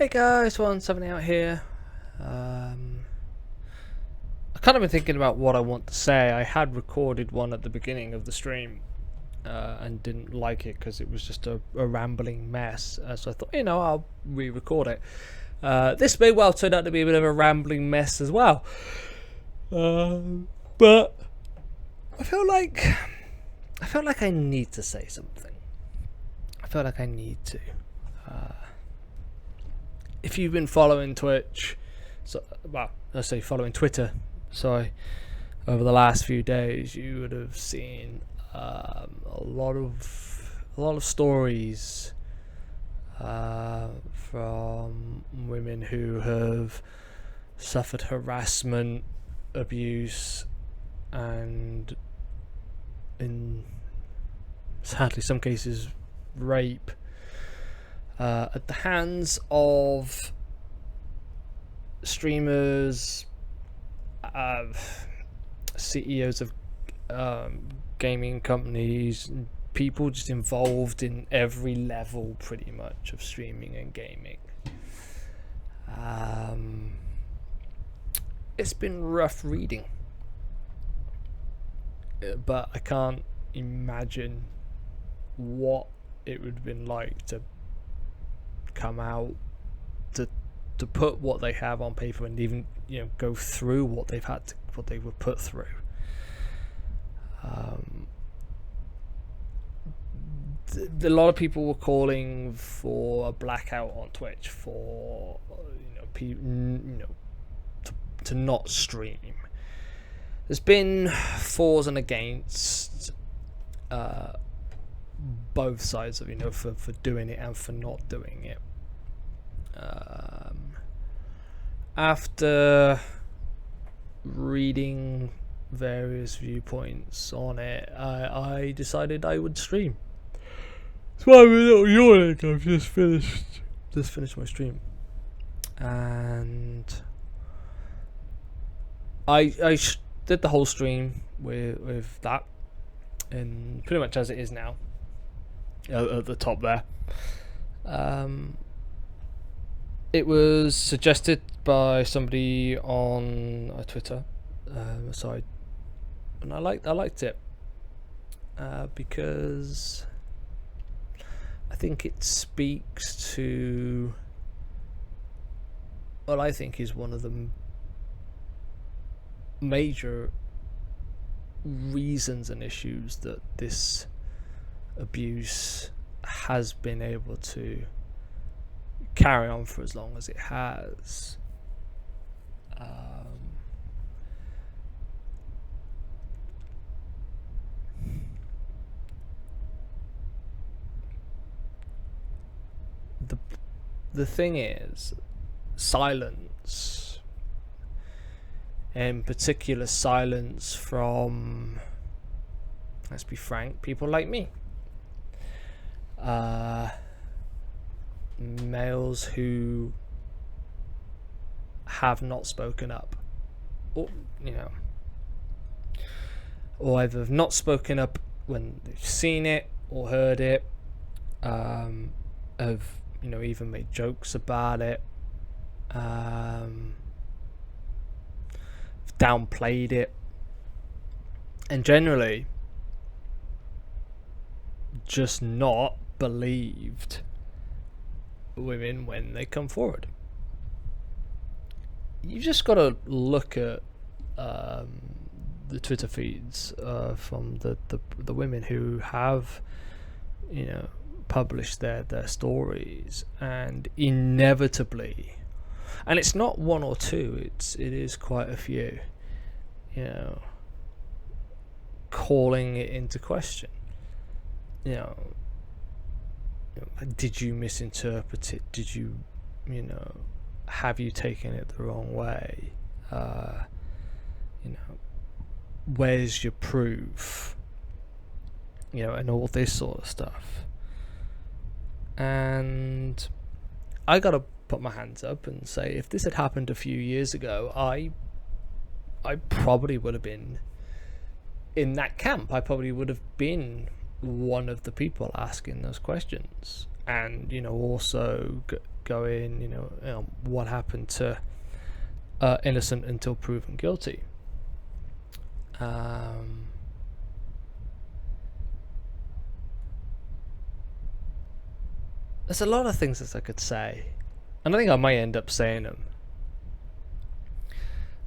Hey guys, 170 out here. I've kind of been thinking about what I want to say. I had recorded one at the beginning of the stream and didn't like it because it was just a rambling mess. So I thought, I'll re-record it. This may well turn out to be a bit of a rambling mess as well. But I feel like I need to say something. I feel like I need to. If you've been following Twitch, following Twitter, over the last few days, you would have seen a lot of stories from women who have suffered harassment, abuse, and in sadly some cases rape at the hands of streamers, CEOs of gaming companies, people just involved in every level pretty much of streaming and gaming. It's been rough reading, but I can't imagine what it would have been like to come out to put what they have on paper and even go through what they were put through. A lot of people were calling for a blackout on Twitch for to not stream. There's been fors and against both sides of for doing it and for not doing it. After reading various viewpoints on it, I decided I would stream. That's why I'm a little yawning. I've just finished my stream, and I did the whole stream with that, and pretty much as it is now. At the top there. It was suggested by somebody on Twitter, and I liked it because I think it speaks to what I think is one of the major reasons and issues that this abuse has been able to carry on for as long as it has. The thing is, silence, in particular silence from, let's be frank, people like me. Males who have not spoken up, or either have not spoken up when they've seen it or heard it, have even made jokes about it, downplayed it, and generally just not believed women when they come forward. You've just got to look at the Twitter feeds from the women who have published their stories, and inevitably, and it's not one or two, it is quite a few, calling it into question. Did you misinterpret it? Did you, have you taken it the wrong way? Where's your proof? And all this sort of stuff. And I gotta put my hands up and say, if this had happened a few years ago, I probably would have been in that camp. I probably would have been one of the people asking those questions, and also going, what happened to innocent until proven guilty. There's a lot of things that I could say, and I think I might end up saying them.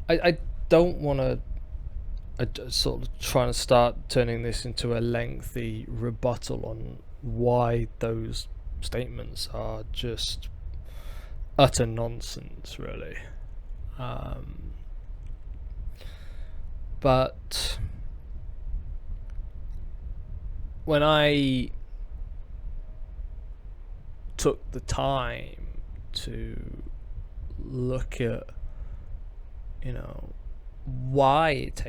I don't want to sort of trying to start turning this into a lengthy rebuttal on why those statements are just utter nonsense, really. But when I took the time to look at, why it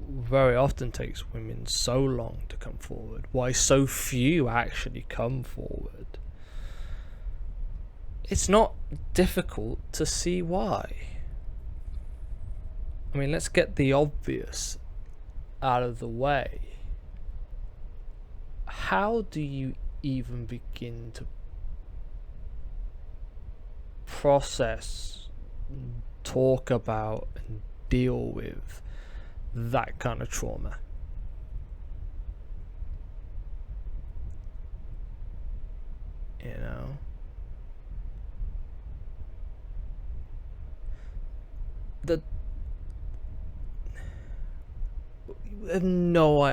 very often takes women so long to come forward, why so few actually come forward, it's not difficult to see why. I mean, let's get the obvious out of the way. How do you even begin to process, talk about, and deal with that kind of trauma?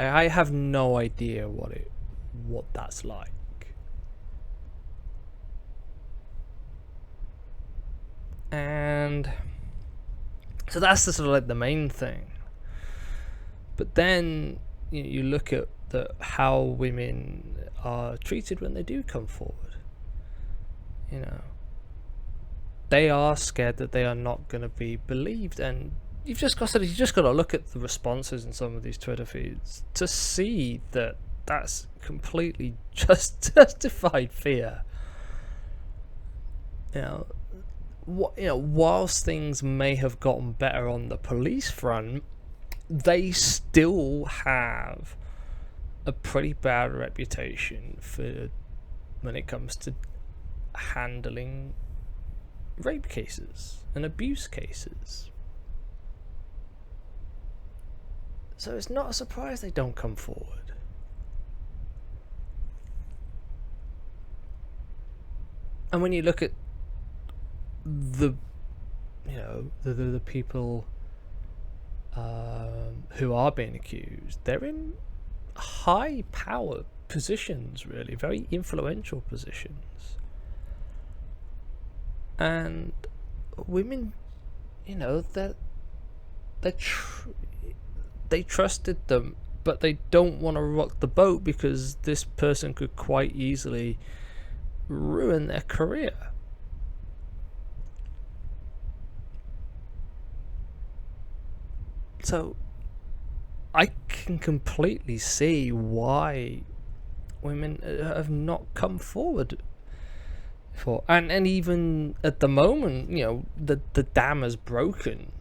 I have no idea what that's like. And so that's the sort of like the main thing. But then you look at how women are treated when they do come forward. They are scared that they are not going to be believed, and you've just got to look at the responses in some of these Twitter feeds to see that that's completely justified fear. Whilst things may have gotten better on the police front, they still have a pretty bad reputation for when it comes to handling rape cases and abuse cases. So it's not a surprise they don't come forward. And when you look at the people who are being accused, they're in high power positions, really, very influential positions. And women, they trusted them, but they don't want to rock the boat because this person could quite easily ruin their career. So I can completely see why women have not come forward for, and even at the moment, the dam has broken.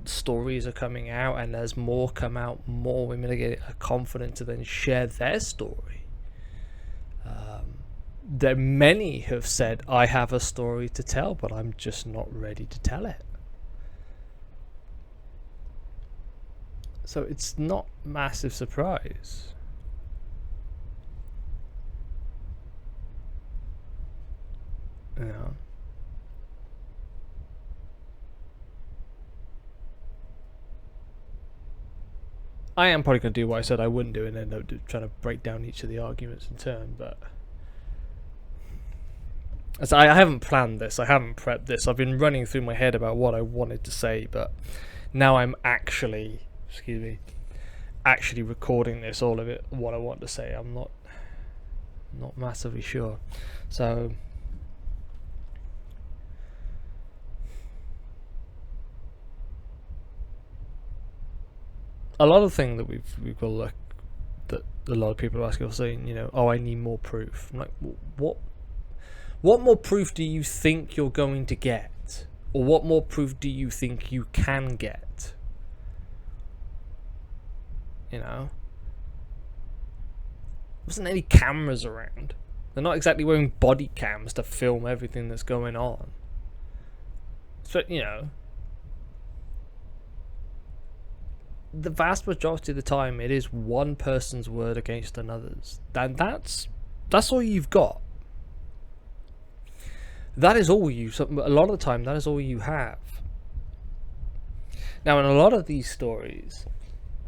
Stories are coming out, and as more come out, more women are confident to then share their story. There many have said, I have a story to tell, but I'm just not ready to tell it. So it's not massive surprise. I am probably going to do what I said I wouldn't do and end up trying to break down each of the arguments in turn, but as I haven't planned this, I haven't prepped this. I've been running through my head about what I wanted to say, but now I'm actually recording this, all of it, what I want to say. I'm not massively sure. So a lot of things that we've got to look, that a lot of people are asking, are saying, I need more proof. I'm like, what more proof do you think you're going to get? Or what more proof do you think you can get? Wasn't any cameras around. They're not exactly wearing body cams to film everything that's going on. So, you know, the vast majority of the time it is one person's word against another's. And that's all you've got. That is all you, a lot of the time, that is all you have. Now, in a lot of these stories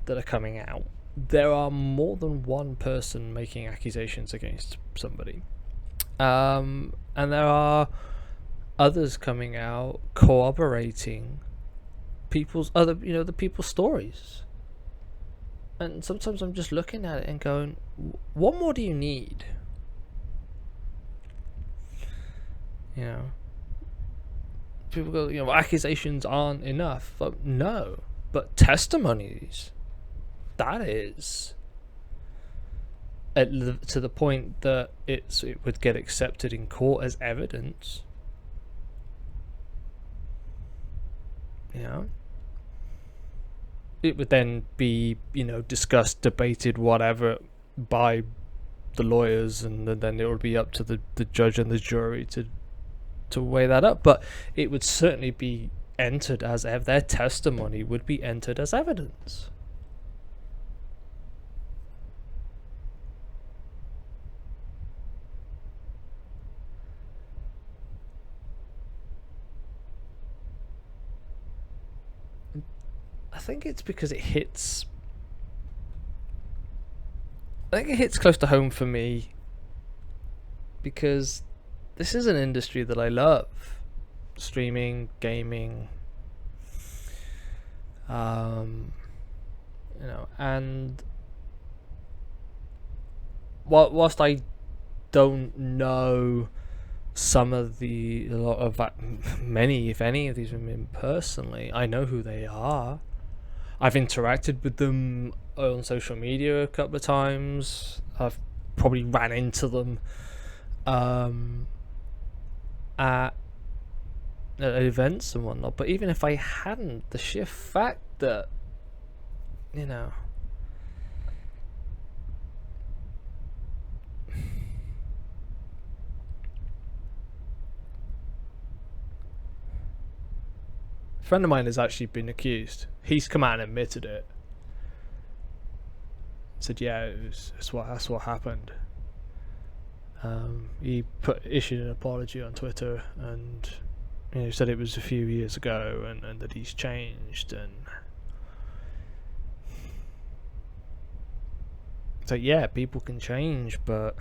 that are coming out, there are more than one person making accusations against somebody. And there are others coming out corroborating the people's stories. And sometimes I'm just looking at it and going, what more do you need? You know, people go, you know, accusations aren't enough. But no, but testimonies, that is, to the point that it would get accepted in court as evidence. You know, it would then be, you know, discussed, debated, whatever, by the lawyers, and then it would be up to the judge and the jury to weigh that up. But it would certainly be entered as their testimony would be entered as evidence. I think it's because it hits. I think it hits close to home for me because this is an industry that I love. Streaming, gaming, you know, and whilst I don't know many, if any, of these women personally, I know who they are. I've interacted with them on social media a couple of times. I've probably ran into them at events and whatnot. But even if I hadn't, the sheer fact that, you know, a friend of mine has actually been accused. He's come out and admitted it. Said, yeah, that's what happened. He issued an apology on Twitter, and, you know, said it was a few years ago, and that he's changed. And so, yeah, people can change, but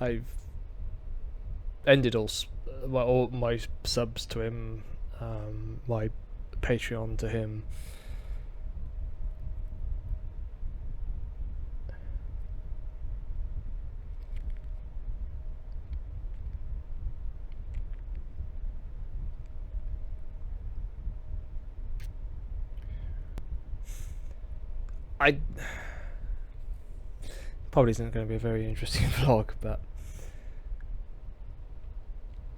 I've ended all my subs to him, my Patreon to him. Probably isn't going to be a very interesting vlog, but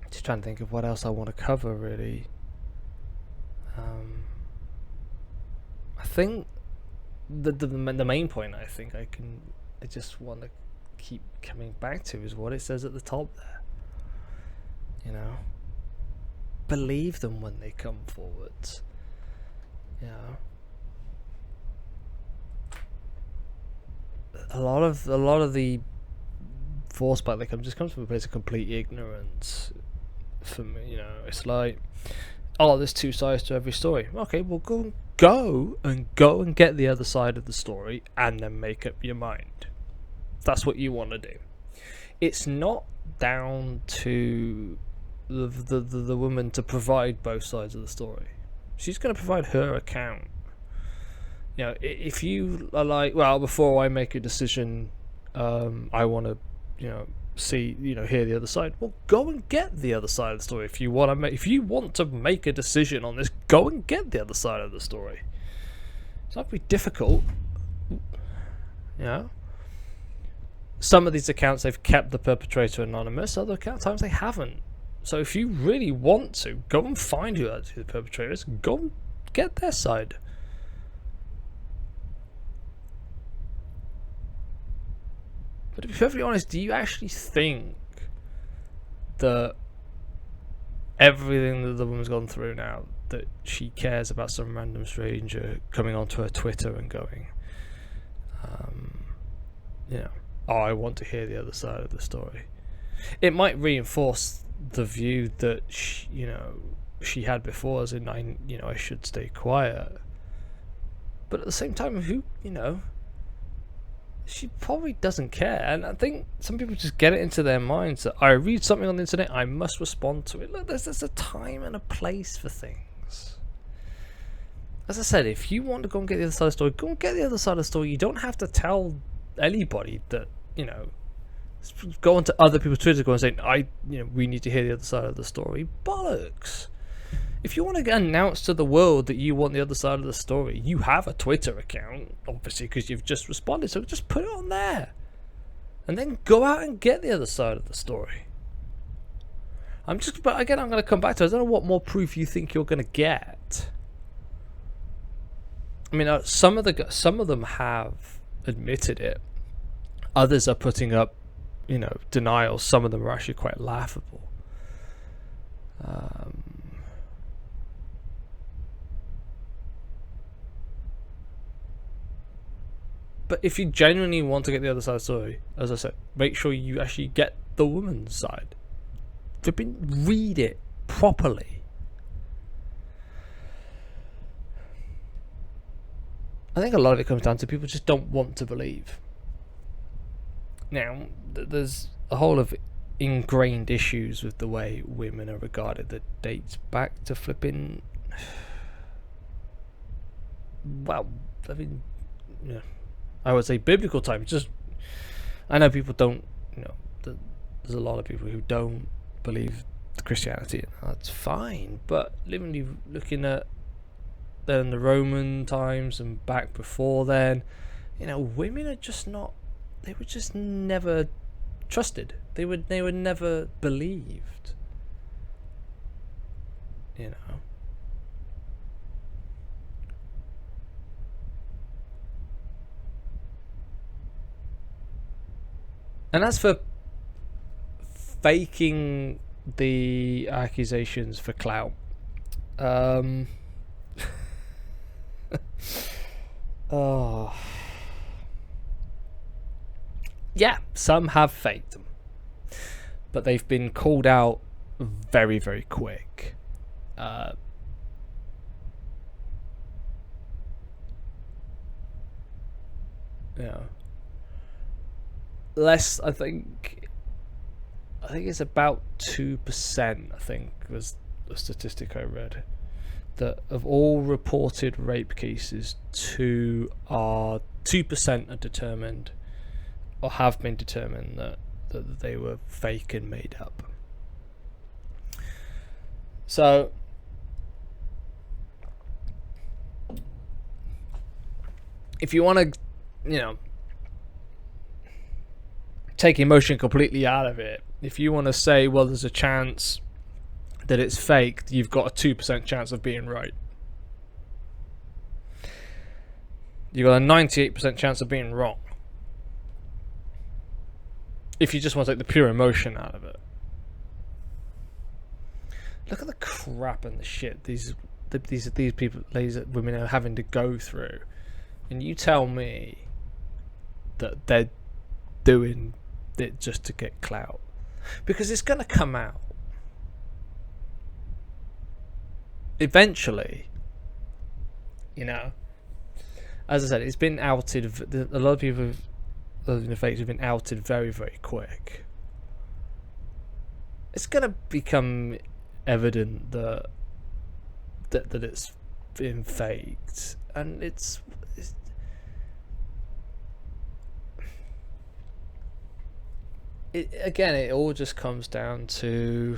just trying to think of what else I want to cover, really. I think the main point I just want to keep coming back to is what it says at the top there. You know, believe them when they come forward. You know, a lot of the force back that comes from a place of complete ignorance. For me, you know, it's like, oh, there's two sides to every story. Okay, well, go and get the other side of the story, and then make up your mind. That's what you want to do. It's not down to the woman to provide both sides of the story. She's going to provide her account. You know, if you are like, well, before I make a decision, I want to, you know, hear the other side. Well, go and get the other side of the story. If you want to make a decision on this, go and get the other side of the story. It's not very difficult. You know, some of these accounts, they've kept the perpetrator anonymous. Other times they haven't. So if you really want to, go and find who are the perpetrators. Go and get their side. But to be perfectly honest, do you actually think that everything that the woman's gone through now, that she cares about some random stranger coming onto her Twitter and going, oh, I want to hear the other side of the story? It might reinforce the view that she had before, as in I should stay quiet. But at the same time, she probably doesn't care. And I think some people just get it into their minds that I read something on the internet, I must respond to it. Look, there's a time and a place for things. As I said, if you want to go and get the other side of the story, go and get the other side of the story. You don't have to tell anybody that, go onto other people's Twitter and say, we need to hear the other side of the story. Bollocks. If you want to announce to the world that you want the other side of the story, you have a Twitter account, obviously, because you've just responded. So just put it on there. And then go out and get the other side of the story. But again, I'm going to come back to it. I don't know what more proof you think you're going to get. I mean, some of them have admitted it. Others are putting up, denials. Some of them are actually quite laughable. But if you genuinely want to get the other side of the story, as I said, make sure you actually get the woman's side. Read it properly. I think a lot of it comes down to people just don't want to believe. Now, there's a whole of ingrained issues with the way women are regarded that dates back to flipping... Well, I mean, I would say biblical times. Just, I know people don't, there's a lot of people who don't believe Christianity. That's fine, but looking at then the Roman times and back before then, women are just not. They were just never trusted. They were never believed. And as for faking the accusations for clout, yeah, some have faked them, but they've been called out very, very quick. Less, I think it's about 2%, I think was the statistic I read, that of all reported rape cases, 2% are determined or have been determined that they were fake and made up. So if you want to, take emotion completely out of it, if you want to say, well, there's a chance that it's fake, you've got a 2% chance of being right. You've got a 98% chance of being wrong. If you just want to take the pure emotion out of it. Look at the crap and the shit these people, women are having to go through, and you tell me that they're doing it just to get clout, because it's going to come out eventually. As I said, it's been outed. A lot of people in the fakes have been outed very, very quick. It's going to become evident that it's been faked, and it's again, it all just comes down to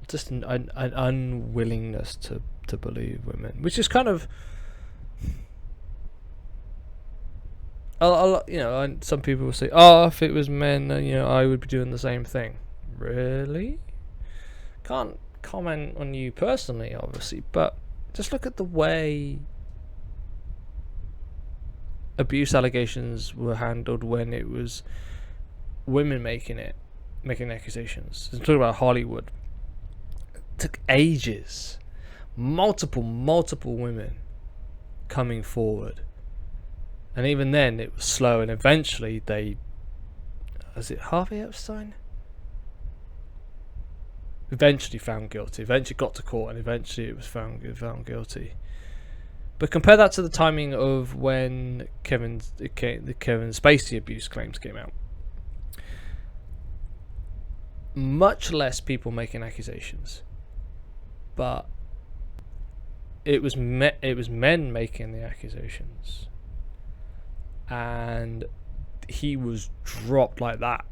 just an unwillingness to believe women, which is kind of, you know, and some people will say, "Oh, if it was men, you know, I would be doing the same thing." Really? Can't comment on you personally, obviously, but just look at the way abuse allegations were handled when it was women making accusations. I'm talking about Hollywood. It took ages, multiple women coming forward, and even then it was slow. And eventually, was it Harvey Epstein? Eventually found guilty. Eventually got to court, and eventually it was found guilty. But compare that to the timing of when the Kevin Spacey abuse claims came out. Much less people making accusations, but it was men making the accusations, and he was dropped like that.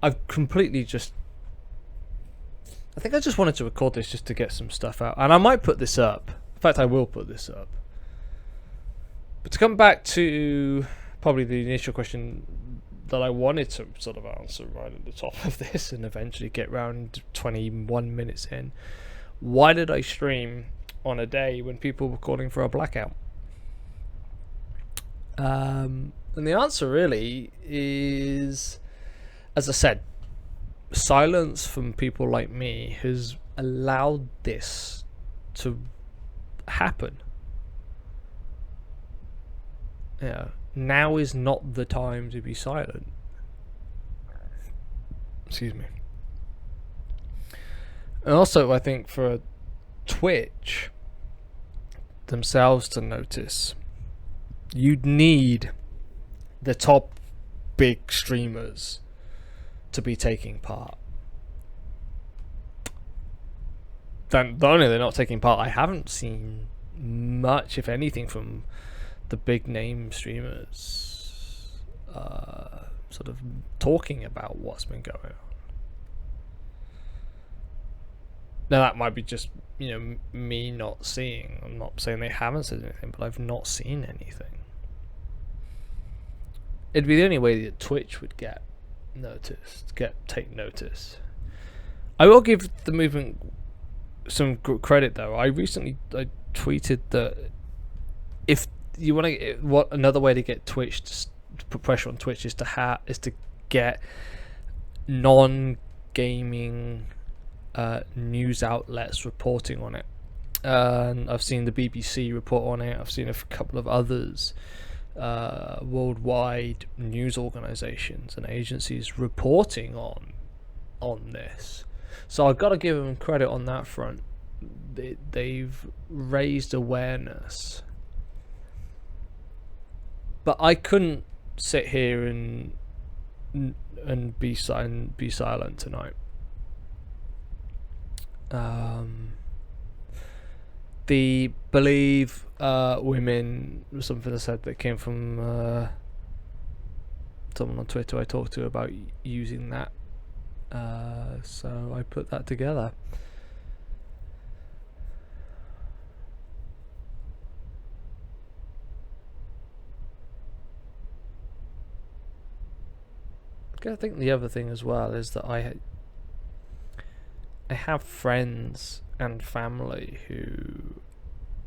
I've completely I think I just wanted to record this just to get some stuff out, and I might put this up. In fact, I will put this up. But to come back to probably the initial question that I wanted to sort of answer right at the top of this, and eventually get round 21 minutes in, why did I stream on a day when people were calling for a blackout? And the answer really is, as I said, silence from people like me has allowed this to happen. Yeah, now is not the time to be silent. Excuse me. And also, I think for Twitch themselves to notice, you'd need the top big streamers to be taking part. Then not only they're not taking part, I haven't seen much, if anything, from the big name streamers sort of talking about what's been going on. Now that might be just, you know, me not seeing. I'm not saying they haven't said anything, but I've not seen anything. It'd be the only way that Twitch would get noticed, take notice. I will give the movement some credit though. I tweeted that if you want to, what another way to get Twitch to put pressure on Twitch is to get non-gaming news outlets reporting on it. And I've seen the BBC report on it. I've seen a couple of others, worldwide news organisations and agencies reporting on this. So I've got to give them credit on that front. They've raised awareness. But I couldn't sit here and be silent tonight. The Believe women was something I said that came from someone on Twitter I talked to about using that. So I put that together. I think the other thing as well is that I have friends and family who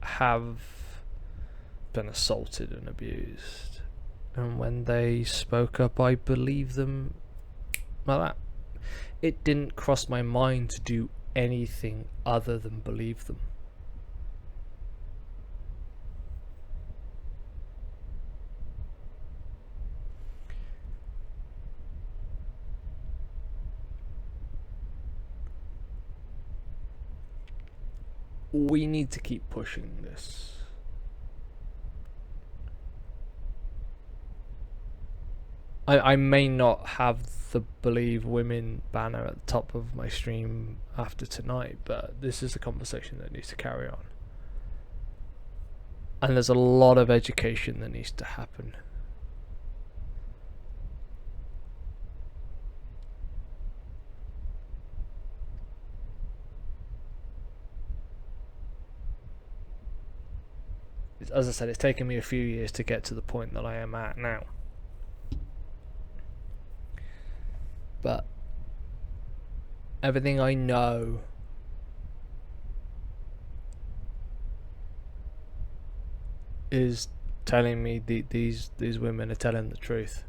have been assaulted and abused, and when they spoke up, I believe them like that. It didn't cross my mind to do anything other than believe them. We need to keep pushing this. I may not have the Believe Women banner at the top of my stream after tonight, but this is a conversation that needs to carry on. And there's a lot of education that needs to happen. as I said, it's taken me a few years to get to the point that I am at now. But everything I know is telling me these women are telling the truth.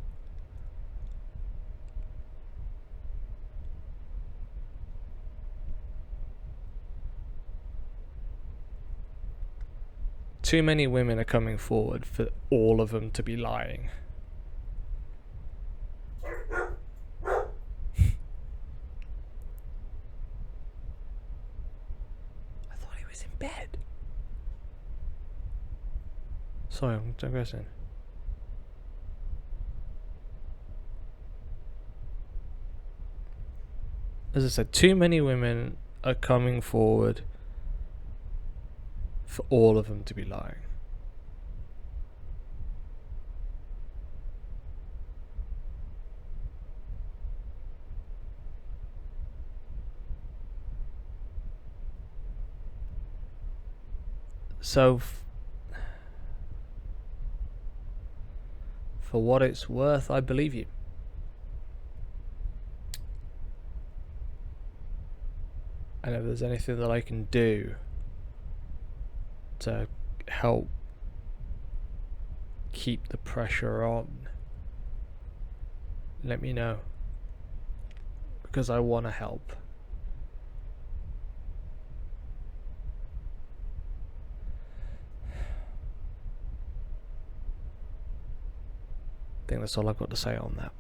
Too many women are coming forward for all of them to be lying. I thought he was in bed. Sorry, I'm digressing. As I said, too many women are coming forward for all of them to be lying. So, for what it's worth, I believe you. And if there's anything that I can do to help keep the pressure on, let me know, because I want to help. I think that's all I've got to say on that.